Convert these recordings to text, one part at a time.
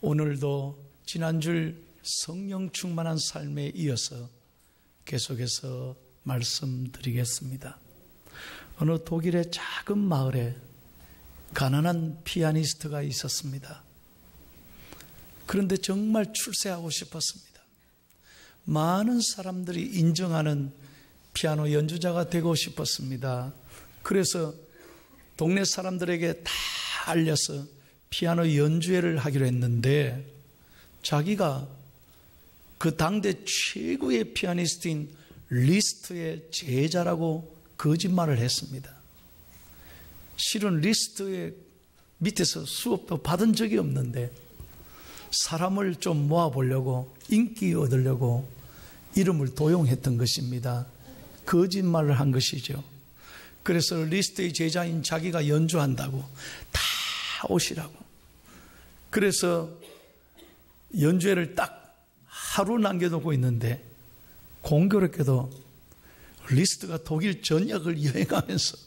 오늘도 지난주 성령 충만한 삶에 이어서 계속해서 말씀드리겠습니다. 어느 독일의 작은 마을에 가난한 피아니스트가 있었습니다. 그런데 정말 출세하고 싶었습니다. 많은 사람들이 인정하는 피아노 연주자가 되고 싶었습니다. 그래서 동네 사람들에게 다 알려서 피아노 연주회를 하기로 했는데 자기가 그 당대 최고의 피아니스트인 리스트의 제자라고 거짓말을 했습니다. 실은 리스트의 밑에서 수업도 받은 적이 없는데 사람을 좀 모아보려고, 인기 얻으려고 이름을 도용했던 것입니다. 거짓말을 한 것이죠. 그래서 리스트의 제자인 자기가 연주한다고 다 오시라고. 그래서 연주회를 딱 하루 남겨두고 있는데 공교롭게도 리스트가 독일 전역을 여행하면서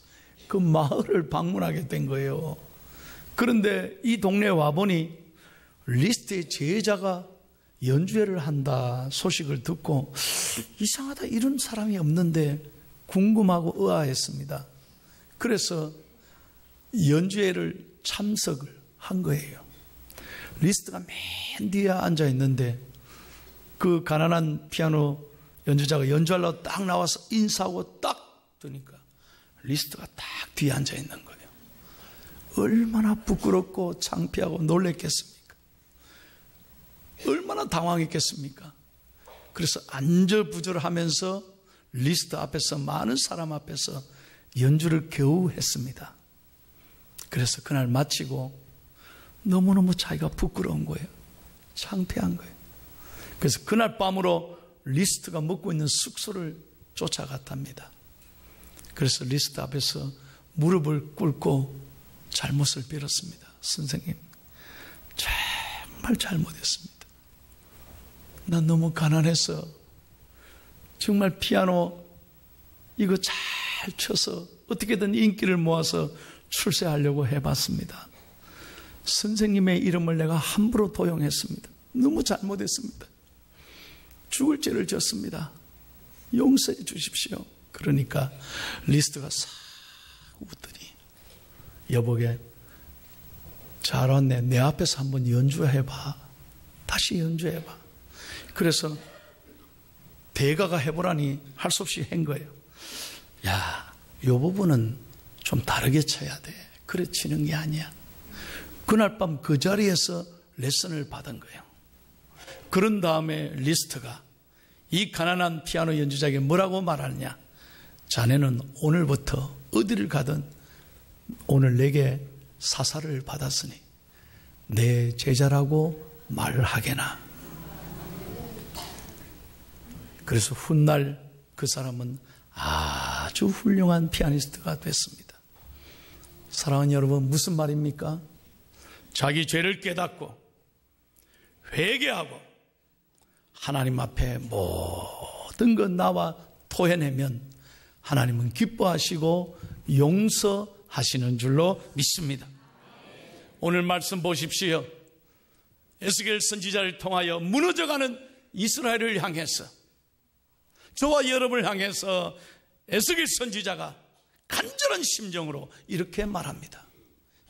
그 마을을 방문하게 된 거예요. 그런데 이 동네에 와보니 리스트의 제자가 연주회를 한다 소식을 듣고 이상하다, 이런 사람이 없는데 궁금하고 의아했습니다. 그래서 연주회를 참석을 한 거예요. 리스트가 맨 뒤에 앉아 있는데 그 가난한 피아노 연주자가 연주하려고 딱 나와서 인사하고 딱 드니까 리스트가 딱 뒤에 앉아 있는 거예요. 얼마나 부끄럽고 창피하고 놀랬겠습니까? 얼마나 당황했겠습니까? 그래서 안절부절하면서 리스트 앞에서, 많은 사람 앞에서 연주를 겨우 했습니다. 그래서 그날 마치고 너무너무 자기가 부끄러운 거예요. 창피한 거예요. 그래서 그날 밤으로 리스트가 묵고 있는 숙소를 쫓아갔답니다. 그래서 리스트 앞에서 무릎을 꿇고 잘못을 빌었습니다. 선생님, 정말 잘못했습니다. 난 너무 가난해서 정말 피아노 이거 잘 쳐서 어떻게든 인기를 모아서 출세하려고 해봤습니다. 선생님의 이름을 내가 함부로 도용했습니다. 너무 잘못했습니다. 죽을 죄를 졌습니다. 용서해 주십시오. 그러니까 리스트가 싹 웃더니 여보게, 잘 왔네. 내 앞에서 한번 연주해봐. 다시 연주해봐. 그래서 대가가 해보라니 할 수 없이 한 거예요. 야, 요 부분은 좀 다르게 쳐야 돼. 그래 치는 게 아니야. 그날 밤 그 자리에서 레슨을 받은 거예요. 그런 다음에 리스트가 이 가난한 피아노 연주자에게 뭐라고 말하느냐. 자네는 오늘부터 어디를 가든 오늘 내게 사사를 받았으니 내 제자라고 말하게나. 그래서 훗날 그 사람은 아주 훌륭한 피아니스트가 됐습니다. 사랑하는 여러분, 무슨 말입니까? 자기 죄를 깨닫고 회개하고 하나님 앞에 모든 것 나와 토해내면 하나님은 기뻐하시고 용서하시는 줄로 믿습니다. 오늘 말씀 보십시오. 에스겔 선지자를 통하여 무너져가는 이스라엘을 향해서, 저와 여러분을 향해서 에스겔 선지자가 간절한 심정으로 이렇게 말합니다.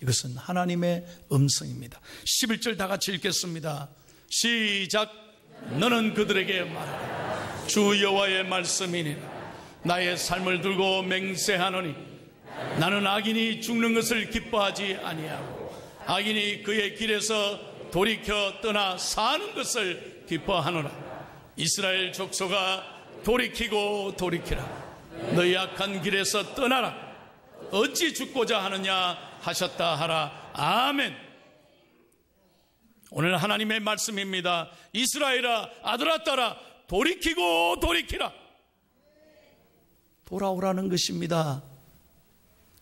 이것은 하나님의 음성입니다. 11절 다 같이 읽겠습니다. 시작. 너는 그들에게 말하라. 주 여호와의 말씀이니라. 나의 삶을 들고 맹세하노니 나는 악인이 죽는 것을 기뻐하지 아니하고 악인이 그의 길에서 돌이켜 떠나 사는 것을 기뻐하노라. 이스라엘 족속아, 돌이키고 돌이키라. 너희 악한 길에서 떠나라. 어찌 죽고자 하느냐 하셨다 하라. 아멘. 오늘 하나님의 말씀입니다. 이스라엘아, 아들아, 딸아, 돌이키고 돌이키라. 돌아오라는 것입니다.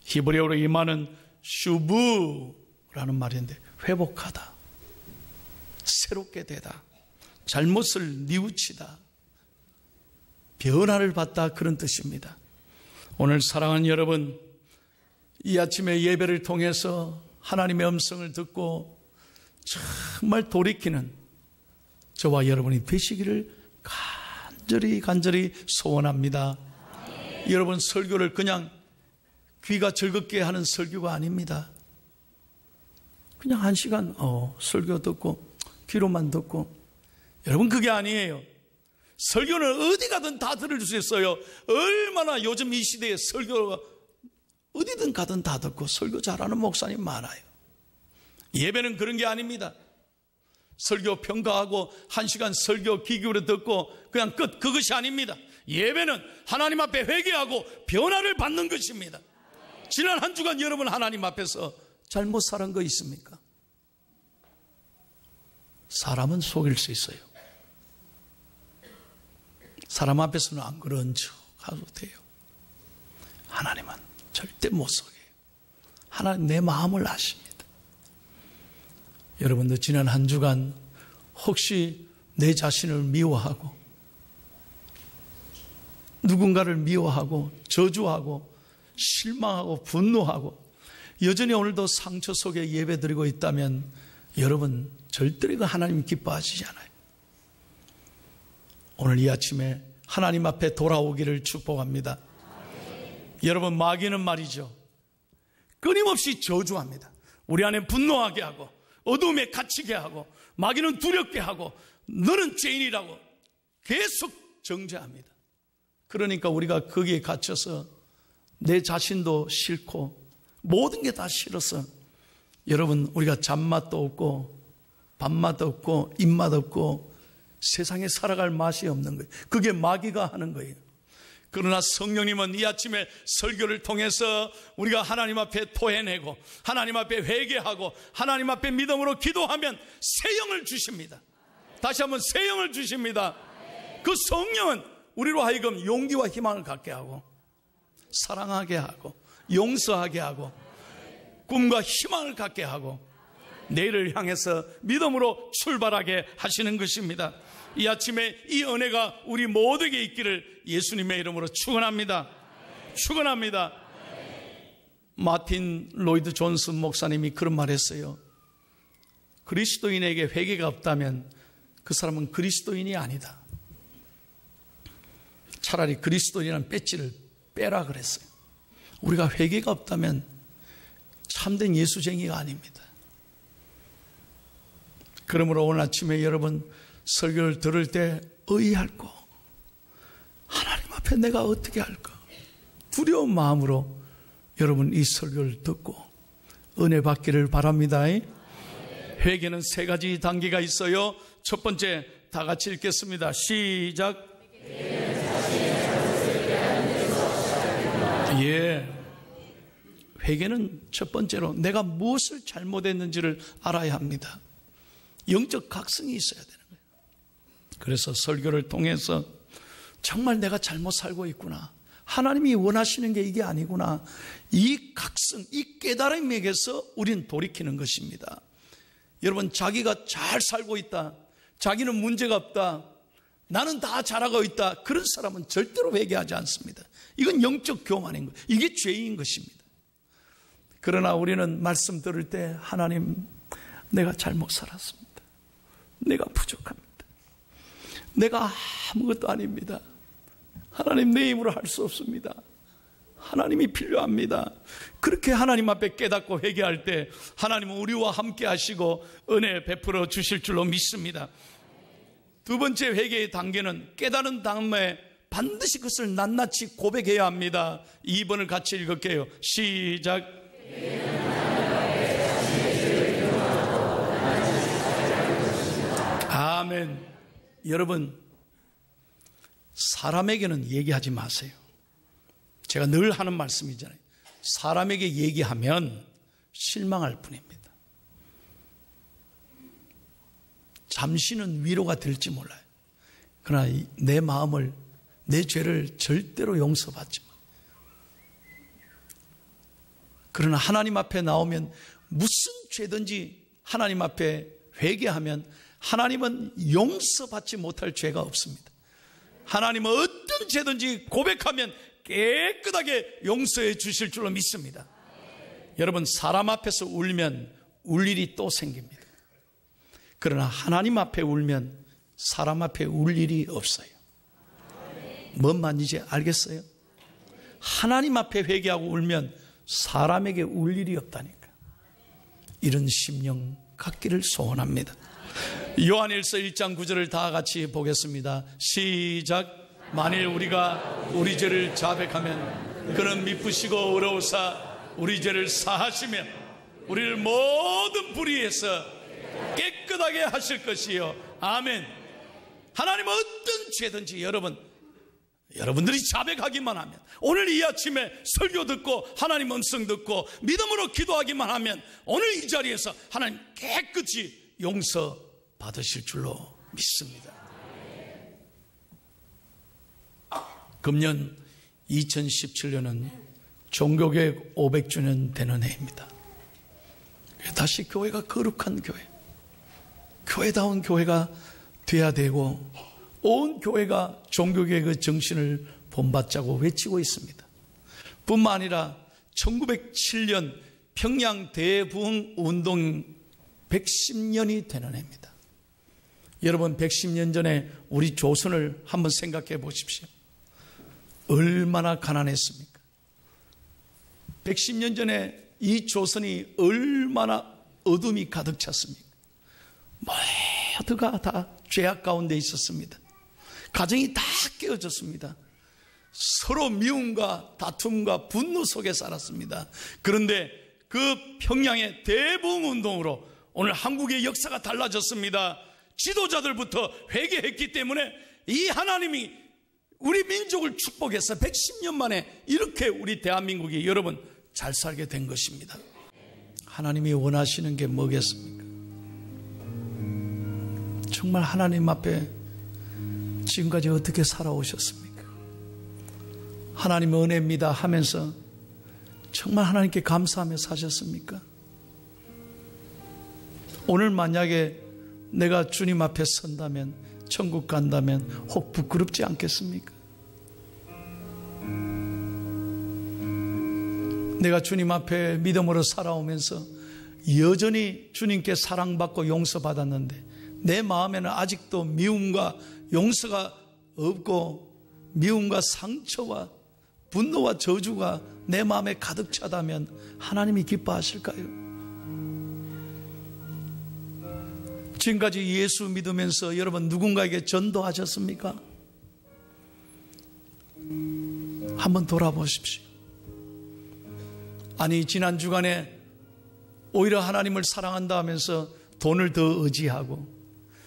히브리어로 이 말은 슈브라는 말인데 회복하다, 새롭게 되다, 잘못을 뉘우치다, 변화를 받다, 그런 뜻입니다. 오늘 사랑하는 여러분, 이 아침에 예배를 통해서 하나님의 음성을 듣고 정말 돌이키는 저와 여러분이 되시기를 간절히 소원합니다. 여러분, 설교를 그냥 귀가 즐겁게 하는 설교가 아닙니다. 그냥 1시간 설교 듣고 귀로만 듣고, 여러분 그게 아니에요. 설교는 어디 가든 다 들을 수 있어요. 얼마나 요즘 이 시대에 설교가 어디든 가든 다 듣고 설교 잘하는 목사님 많아요. 예배는 그런 게 아닙니다. 설교 평가하고 1시간 설교 귀 기울여 듣고 그냥 끝, 그것이 아닙니다. 예배는 하나님 앞에 회개하고 변화를 받는 것입니다. 지난 한 주간 여러분 하나님 앞에서 잘못 살은 거 있습니까? 사람은 속일 수 있어요. 사람 앞에서는 안 그런 척 하도 돼요. 하나님은 절대 못 속여요. 하나님 내 마음을 아십니다. 여러분도 지난 한 주간 혹시 내 자신을 미워하고 누군가를 미워하고 저주하고 실망하고 분노하고 여전히 오늘도 상처 속에 예배드리고 있다면 여러분 절대로 하나님 기뻐하시지 않아요. 오늘 이 아침에 하나님 앞에 돌아오기를 축복합니다. 여러분, 마귀는 말이죠, 끊임없이 저주합니다. 우리 안에 분노하게 하고 어둠에 갇히게 하고 마귀는 두렵게 하고 너는 죄인이라고 계속 정죄합니다. 그러니까 우리가 거기에 갇혀서 내 자신도 싫고 모든 게 다 싫어서 여러분 우리가 잡맛도 없고 밥맛도 없고 입맛 없고 세상에 살아갈 맛이 없는 거예요. 그게 마귀가 하는 거예요. 그러나 성령님은 이 아침에 설교를 통해서 우리가 하나님 앞에 토해내고 하나님 앞에 회개하고 하나님 앞에 믿음으로 기도하면 새 영을 주십니다. 다시 한번 새 영을 주십니다. 그 성령은 우리로 하여금 용기와 희망을 갖게 하고 사랑하게 하고 용서하게 하고 꿈과 희망을 갖게 하고 내일을 향해서 믿음으로 출발하게 하시는 것입니다. 이 아침에 이 은혜가 우리 모두에게 있기를 예수님의 이름으로 축원합니다. 축원합니다. 마틴 로이드 존슨 목사님이 그런 말 했어요. 그리스도인에게 회개가 없다면 그 사람은 그리스도인이 아니다. 차라리 그리스도인이라는 배지를 빼라 그랬어요. 우리가 회개가 없다면 참된 예수쟁이가 아닙니다. 그러므로 오늘 아침에 여러분 설교를 들을 때 의의할고 하나님 앞에 내가 어떻게 할까 두려운 마음으로 여러분 이 설교를 듣고 은혜 받기를 바랍니다. 회개는 3가지 단계가 있어요. 첫 번째, 다 같이 읽겠습니다. 시작. 회개는 첫 번째로 내가 무엇을 잘못했는지를 알아야 합니다. 영적 각성이 있어야 되는 거예요. 그래서 설교를 통해서 정말 내가 잘못 살고 있구나, 하나님이 원하시는 게 이게 아니구나, 이 각성, 이 깨달음에게서 우리는 돌이키는 것입니다. 여러분, 자기가 잘 살고 있다, 자기는 문제가 없다, 나는 다 잘하고 있다, 그런 사람은 절대로 회개하지 않습니다. 이건 영적 교만인 거예요. 이게 죄인 것입니다. 그러나 우리는 말씀 들을 때 하나님, 내가 잘못 살았습니다. 내가 부족합니다. 내가 아무것도 아닙니다. 하나님, 내 힘으로 할 수 없습니다. 하나님이 필요합니다. 그렇게 하나님 앞에 깨닫고 회개할 때 하나님은 우리와 함께 하시고 은혜 베풀어 주실 줄로 믿습니다. 두 번째 회개의 단계는 깨달은 다음에 반드시 그것을 낱낱이 고백해야 합니다. 2번을 같이 읽을게요. 시작. 아멘. 여러분, 사람에게는 얘기하지 마세요. 제가 늘 하는 말씀이잖아요. 사람에게 얘기하면 실망할 뿐입니다. 잠시는 위로가 될지 몰라요. 그러나 내 마음을, 내 죄를 절대로 용서받지 마요. 그러나 하나님 앞에 나오면 무슨 죄든지 하나님 앞에 회개하면 하나님은 용서받지 못할 죄가 없습니다. 하나님은 어떤 죄든지 고백하면 깨끗하게 용서해 주실 줄로 믿습니다. 여러분, 사람 앞에서 울면 울 일이 또 생깁니다. 그러나 하나님 앞에 울면 사람 앞에 울 일이 없어요. 뭔 말인지 알겠어요? 하나님 앞에 회개하고 울면 사람에게 울 일이 없다니까. 이런 심령 갖기를 소원합니다. 요한일서 1장 9절을 다 같이 보겠습니다. 시작. 만일 우리가 우리 죄를 자백하면 그는 미쁘시고 의로우사 우리 죄를 사하시며 우리를 모든 불의에서 깨끗하게 하실 것이요. 아멘. 하나님은 어떤 죄든지 여러분들이 자백하기만 하면, 오늘 이 아침에 설교 듣고 하나님 음성 듣고 믿음으로 기도하기만 하면 오늘 이 자리에서 하나님 깨끗이 용서 받으실 줄로 믿습니다. 금년 2017년은 종교개혁 500주년 되는 해입니다. 다시 교회가 거룩한 교회, 교회다운 교회가 돼야 되고 온 교회가 종교개혁의 정신을 본받자고 외치고 있습니다. 뿐만 아니라 1907년 평양 대부흥 운동 110년이 되는 해입니다. 여러분, 110년 전에 우리 조선을 한번 생각해 보십시오. 얼마나 가난했습니까? 110년 전에 이 조선이 얼마나 어둠이 가득 찼습니까? 모두가 다 죄악 가운데 있었습니다. 가정이 다 깨어졌습니다. 서로 미움과 다툼과 분노 속에 살았습니다. 그런데 그 평양의 대부흥운동으로 오늘 한국의 역사가 달라졌습니다. 지도자들부터 회개했기 때문에 이 하나님이 우리 민족을 축복해서 110년 만에 이렇게 우리 대한민국이 여러분 잘 살게 된 것입니다. 하나님이 원하시는 게 뭐겠습니까? 정말 하나님 앞에 지금까지 어떻게 살아오셨습니까? 하나님의 은혜입니다 하면서 정말 하나님께 감사하며 사셨습니까? 오늘 만약에 내가 주님 앞에 선다면, 천국 간다면 혹 부끄럽지 않겠습니까? 내가 주님 앞에 믿음으로 살아오면서 여전히 주님께 사랑받고 용서받았는데 내 마음에는 아직도 미움과 용서가 없고 미움과 상처와 분노와 저주가 내 마음에 가득 차다면 하나님이 기뻐하실까요? 지금까지 예수 믿으면서 여러분 누군가에게 전도하셨습니까? 한번 돌아보십시오. 아니, 지난 주간에 오히려 하나님을 사랑한다 하면서 돈을 더 의지하고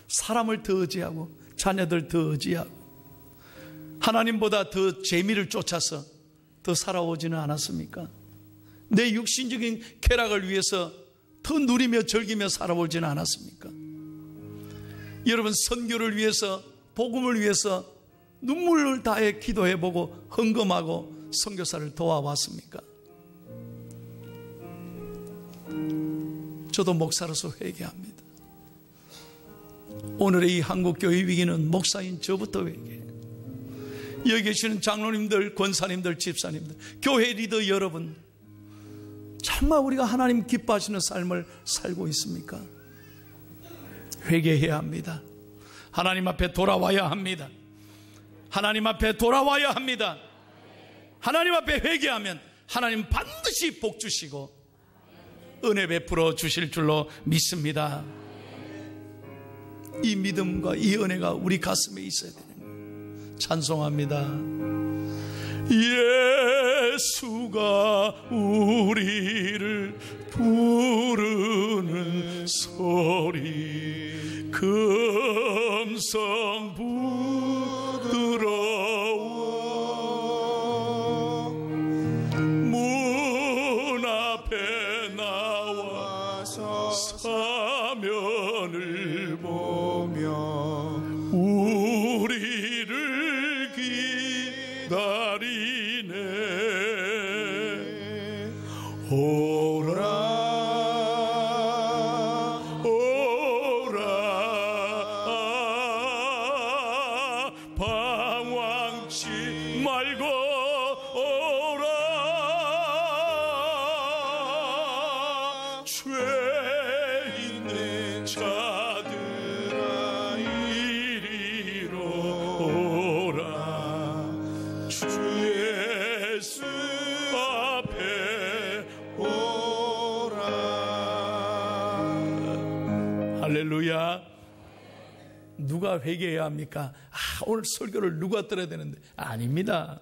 사람을 더 의지하고 자녀들 더 의지하고 하나님보다 더 재미를 쫓아서 더 살아오지는 않았습니까? 내 육신적인 쾌락을 위해서 더 누리며 즐기며 살아오지는 않았습니까? 여러분, 선교를 위해서, 복음을 위해서 눈물을 다해 기도해보고 헌금하고 선교사를 도와왔습니까? 저도 목사로서 회개합니다. 오늘의 이 한국교회 위기는 목사인 저부터 회개해요. 여기 계시는 장로님들, 권사님들, 집사님들, 교회 리더 여러분, 정말 우리가 하나님 기뻐하시는 삶을 살고 있습니까? 회개해야 합니다. 하나님 앞에 돌아와야 합니다. 하나님 앞에 돌아와야 합니다. 하나님 앞에 회개하면 하나님 반드시 복 주시고 은혜 베풀어 주실 줄로 믿습니다. 이 믿음과 이 은혜가 우리 가슴에 있어야 되는 거예요. 찬송합니다. 예수가 우리를 부르는 소리, 금성 부드러워 문 앞에 나와서 사면을 보며 우리를 기다리네. 오라 방황치 말고 오라. 죄 있는 자들 할렐루야. 누가 회개해야 합니까? 오늘 설교를 누가 들어야 되는데. 아닙니다.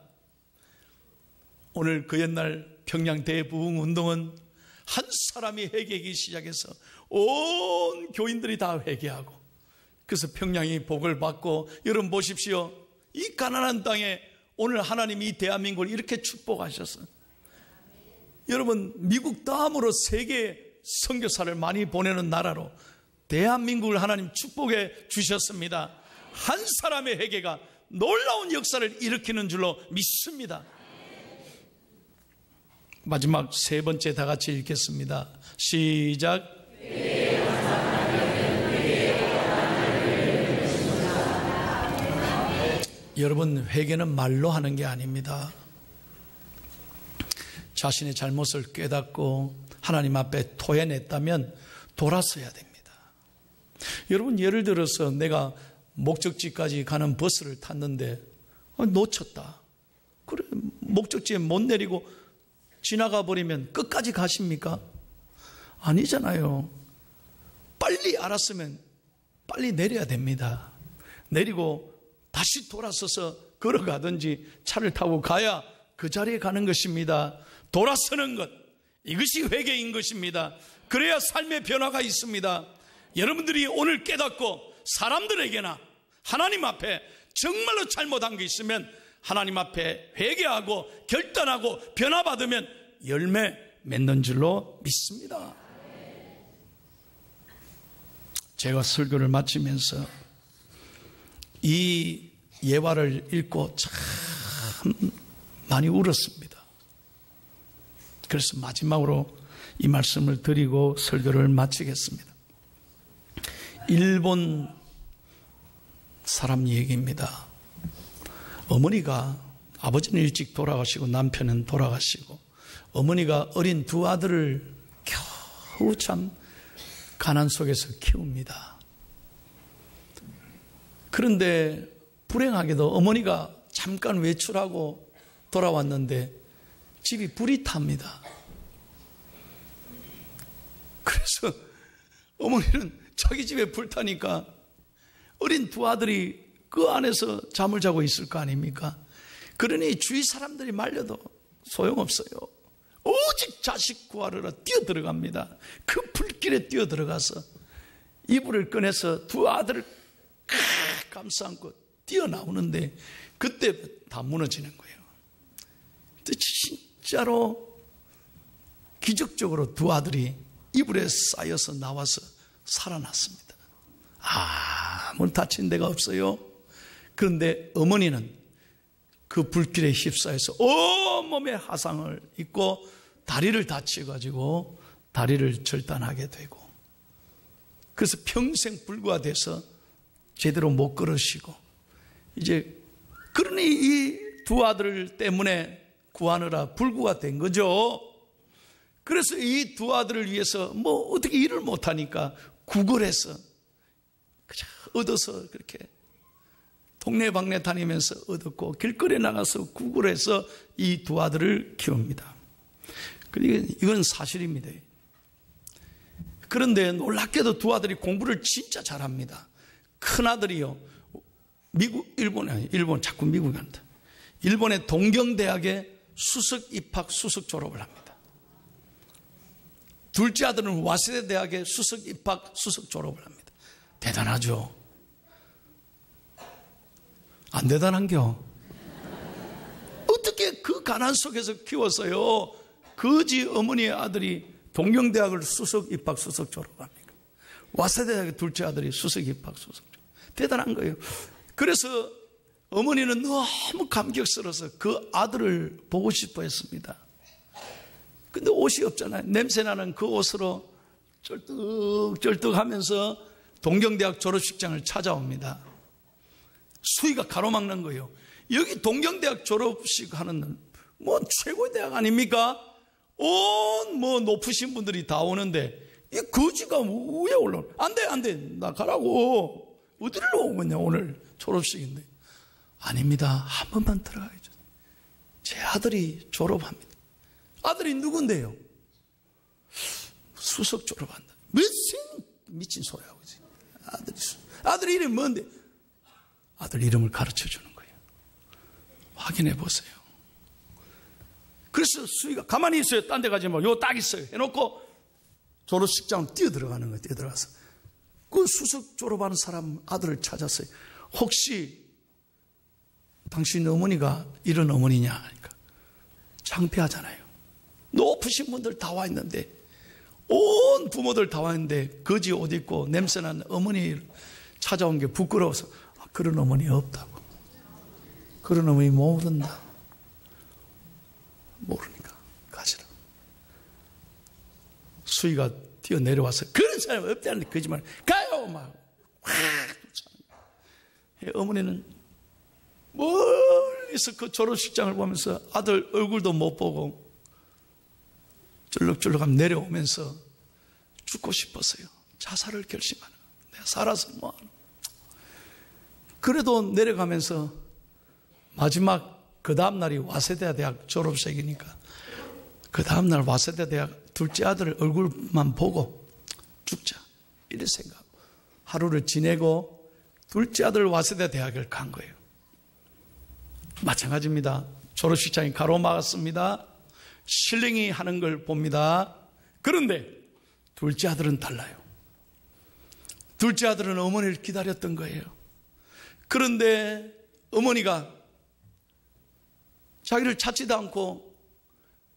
오늘 그 옛날 평양 대부흥 운동은 한 사람이 회개하기 시작해서 온 교인들이 다 회개하고, 그래서 평양이 복을 받고, 여러분 보십시오. 이 가난한 땅에 오늘 하나님이 이 대한민국을 이렇게 축복하셨어요. 여러분, 미국 다음으로 세계 선교사를 많이 보내는 나라로 대한민국을 하나님 축복해 주셨습니다. 한 사람의 회개가 놀라운 역사를 일으키는 줄로 믿습니다. 마지막 세 번째 다 같이 읽겠습니다. 시작. 여러분, 회개는 말로 하는 게 아닙니다. 자신의 잘못을 깨닫고 하나님 앞에 토해냈다면 돌아서야 됩니다. 여러분, 예를 들어서 내가 목적지까지 가는 버스를 탔는데 놓쳤다. 그래, 목적지에 못 내리고 지나가 버리면 끝까지 가십니까? 아니잖아요. 빨리 알았으면 빨리 내려야 됩니다. 내리고 다시 돌아서서 걸어가든지 차를 타고 가야 그 자리에 가는 것입니다. 돌아서는 것, 이것이 회개인 것입니다. 그래야 삶의 변화가 있습니다. 여러분들이 오늘 깨닫고 사람들에게나 하나님 앞에 정말로 잘못한 게 있으면 하나님 앞에 회개하고 결단하고 변화받으면 열매 맺는 줄로 믿습니다. 제가 설교를 마치면서 이 예화를 읽고 참 많이 울었습니다. 그래서 마지막으로 이 말씀을 드리고 설교를 마치겠습니다. 일본 사람 얘기입니다. 어머니가, 아버지는 일찍 돌아가시고 남편은 돌아가시고, 어머니가 어린 두 아들을 겨우 참 가난 속에서 키웁니다. 그런데 불행하게도 어머니가 잠깐 외출하고 돌아왔는데 집이 불이 탑니다. 그래서 어머니는 자기 집에 불타니까 어린 두 아들이 그 안에서 잠을 자고 있을 거 아닙니까? 그러니 주위 사람들이 말려도 소용없어요. 오직 자식 구하러 뛰어들어갑니다. 그 불길에 뛰어들어가서 이불을 꺼내서 두 아들을 감싸 안고 뛰어나오는데 그때 다 무너지는 거예요. 진짜로 기적적으로 두 아들이 이불에 쌓여서 나와서 살아났습니다. 아무 다친 데가 없어요. 그런데 어머니는 그 불길에 휩싸여서 온몸에 화상을 입고 다리를 다쳐가지고 다리를 절단하게 되고, 그래서 평생 불구가 돼서 제대로 못 걸으시고, 이제 그러니 이 두 아들 때문에 구하느라 불구가 된 거죠. 그래서 이 두 아들을 위해서 뭐 어떻게 일을 못하니까 구걸해서 그냥 얻어서 그렇게 동네방네 다니면서 얻었고, 길거리에 나가서 구걸해서 이 두 아들을 키웁니다. 이건 사실입니다. 그런데 놀랍게도 두 아들이 공부를 진짜 잘합니다. 큰 아들이요, 일본 자꾸 미국에 간다. 일본의 동경대학에 수석 입학 수석 졸업을 합니다. 둘째 아들은 와세대 대학에 수석 입학 수석 졸업을 합니다. 대단하죠? 안 대단한겨? 어떻게 그 가난 속에서 키워서요, 거지 어머니의 아들이 동경대학을 수석 입학 수석 졸업합니까? 와세대 대학의 둘째 아들이 수석 입학 수석 졸업. 대단한 거예요. 그래서 어머니는 너무 감격스러워서 그 아들을 보고 싶어 했습니다. 근데 옷이 없잖아요. 냄새나는 그 옷으로 쩔뚝쩔뚝 하면서 동경대학 졸업식장을 찾아옵니다. 수위가 가로막는 거예요. 여기 동경대학 졸업식 하는 뭐 최고의 대학 아닙니까? 온 뭐 높으신 분들이 다 오는데 이 거지가 위에 올라오는. 안 돼, 나 가라고. 어디로 오겠냐, 오늘 졸업식인데. 아닙니다. 한 번만 들어가야죠. 제 아들이 졸업합니다. 아들이 누군데요? 수석 졸업한다. 미친 소리하고 있지. 아들 이름이 뭔데? 아들 이름을 가르쳐 주는 거예요. 확인해 보세요. 그래서 수희가 가만히 있어요. 딴 데 가지 말고 요 딱 있어요. 해놓고 졸업식장 뛰어들어가는 거예요. 뛰어들어가서 그 수석 졸업하는 사람 아들을 찾았어요. 혹시 당신 어머니가 이런 어머니냐 하니까 창피하잖아요. 높으신 분들 다 와 있는데, 온 부모들 다 와 있는데 거지 옷 입고 냄새나는 어머니 찾아온 게 부끄러워서 그런 어머니 없다고. 그런 어머니 모른다. 모르니까 가지라. 수희가 뛰어내려와서 그런 사람 없다는데 거짓말 가요 막 확 쫓아내요. 어머니는 멀리서 그 졸업식장을 보면서 아들 얼굴도 못 보고 쫄룩쫄룩하면 내려오면서 죽고 싶었어요. 자살을 결심하는 거예요. 내가 살아서 뭐하노. 그래도 내려가면서 마지막 그 다음날이 와세대 대학 졸업식이니까 그 다음날 와세대 대학 둘째 아들 얼굴만 보고 죽자 이런 생각. 하루를 지내고 둘째 아들 와세대 대학을 간 거예요. 마찬가지입니다. 졸업식장이 가로막았습니다. 신랑이 하는 걸 봅니다. 그런데 둘째 아들은 달라요. 둘째 아들은 어머니를 기다렸던 거예요. 그런데 어머니가 자기를 찾지도 않고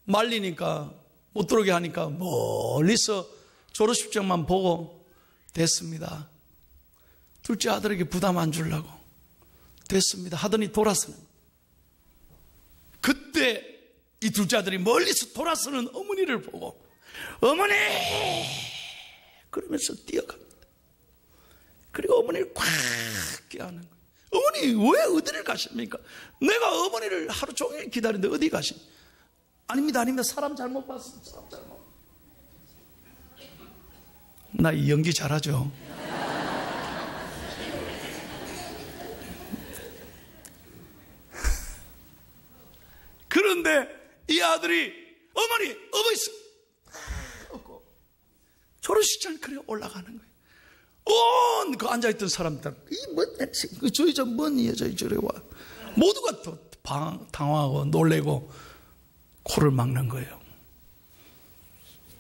말리니까 못 들어오게 하니까 멀리서 졸업식장만 보고 됐습니다. 둘째 아들에게 부담 안 주려고 됐습니다 하더니 돌아서는. 그때 이 둘째 아들이 멀리서 돌아서는 어머니를 보고 어머니 그러면서 뛰어갑니다. 그리고 어머니를 꽉 껴안는 거예요. 어머니 왜 어디를 가십니까? 내가 어머니를 하루 종일 기다리는데 어디 가십니까? 아닙니다. 사람 잘못 봤습니다. 사람 잘못. 나 이 연기 잘하죠? 그런데 이 아들이 어머니 있어. 없고 졸업식장 그래 올라가는 거예요. 온 그 앉아있던 사람들 저희 저 뭔 여자이 저래 와. 모두가 또 당황하고 놀래고 코를 막는 거예요.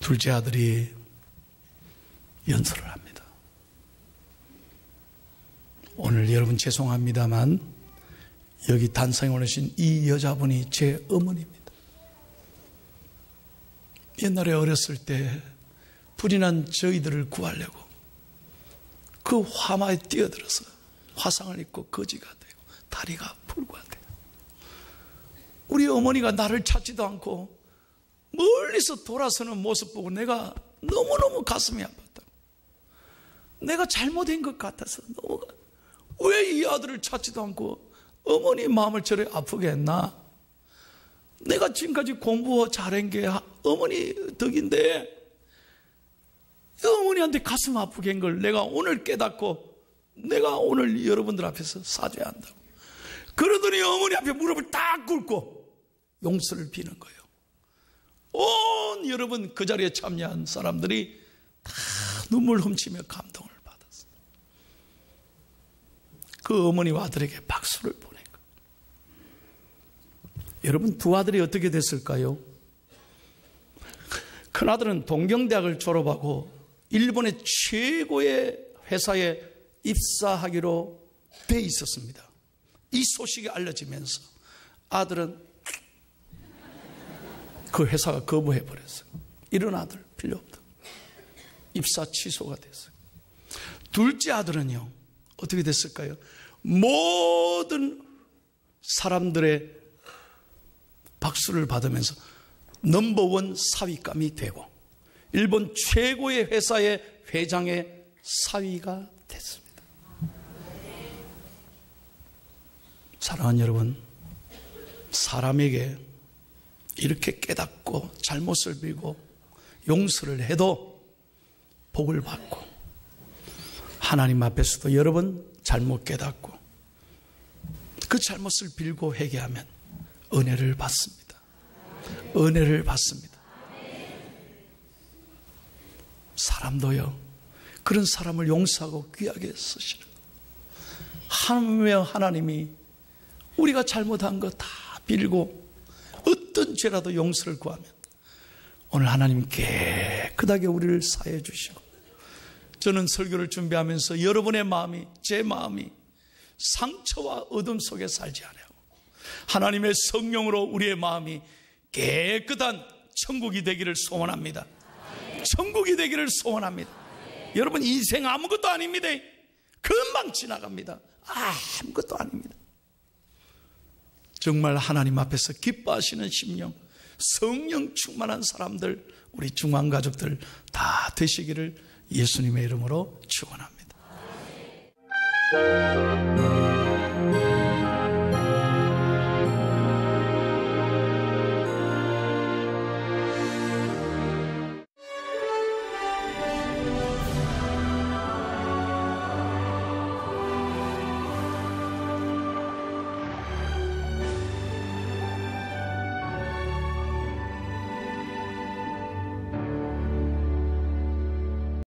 둘째 아들이 연설을 합니다. 오늘 여러분 죄송합니다만 여기 단상에 오르신 이 여자분이 제 어머니입니다. 옛날에 어렸을 때 불이 난 저희들을 구하려고 그 화마에 뛰어들어서 화상을 입고 거지가 되고 다리가 불과 돼요. 우리 어머니가 나를 찾지도 않고 멀리서 돌아서는 모습 보고 내가 너무너무 가슴이 아팠다. 내가 잘못한 것 같아서 왜 이 아들을 찾지도 않고 어머니 마음을 저래 아프게 했나? 내가 지금까지 공부 잘한 게 어머니 덕인데 어머니한테 가슴 아프게 한 걸 내가 오늘 깨닫고 내가 오늘 여러분들 앞에서 사죄해야 한다고. 그러더니 어머니 앞에 무릎을 딱 꿇고 용서를 비는 거예요. 온 여러분 그 자리에 참여한 사람들이 다 눈물 훔치며 감동을 받았어요. 그 어머니와 아들에게 박수를 보낸 거예요. 여러분 두 아들이 어떻게 됐을까요? 큰아들은 동경대학을 졸업하고 일본의 최고의 회사에 입사하기로 돼 있었습니다. 이 소식이 알려지면서 아들은 그 회사가 거부해버렸어요. 이런 아들 필요 없다. 입사 취소가 됐어요. 둘째 아들은요 어떻게 됐을까요? 모든 사람들의 박수를 받으면서 넘버원 사위감이 되고 일본 최고의 회사의 회장의 사위가 됐습니다. 사랑하는 여러분, 사람에게 이렇게 깨닫고 잘못을 빌고 용서를 해도 복을 받고 하나님 앞에서도 여러 번 잘못 깨닫고 그 잘못을 빌고 회개하면 은혜를 받습니다. 은혜를 받습니다. 사람도요 그런 사람을 용서하고 귀하게 쓰시는 하나님이 우리가 잘못한 거 다 빌고 어떤 죄라도 용서를 구하면 오늘 하나님 깨끗하게 우리를 사해 주시고, 저는 설교를 준비하면서 여러분의 마음이, 제 마음이 상처와 어둠 속에 살지 않아요. 하나님의 성령으로 우리의 마음이 깨끗한 천국이 되기를 소원합니다. 천국이 되기를 소원합니다. 여러분, 인생 아무것도 아닙니다. 금방 지나갑니다. 아무것도 아닙니다. 정말 하나님 앞에서 기뻐하시는 심령, 성령 충만한 사람들, 우리 중앙가족들 다 되시기를 예수님의 이름으로 축원합니다.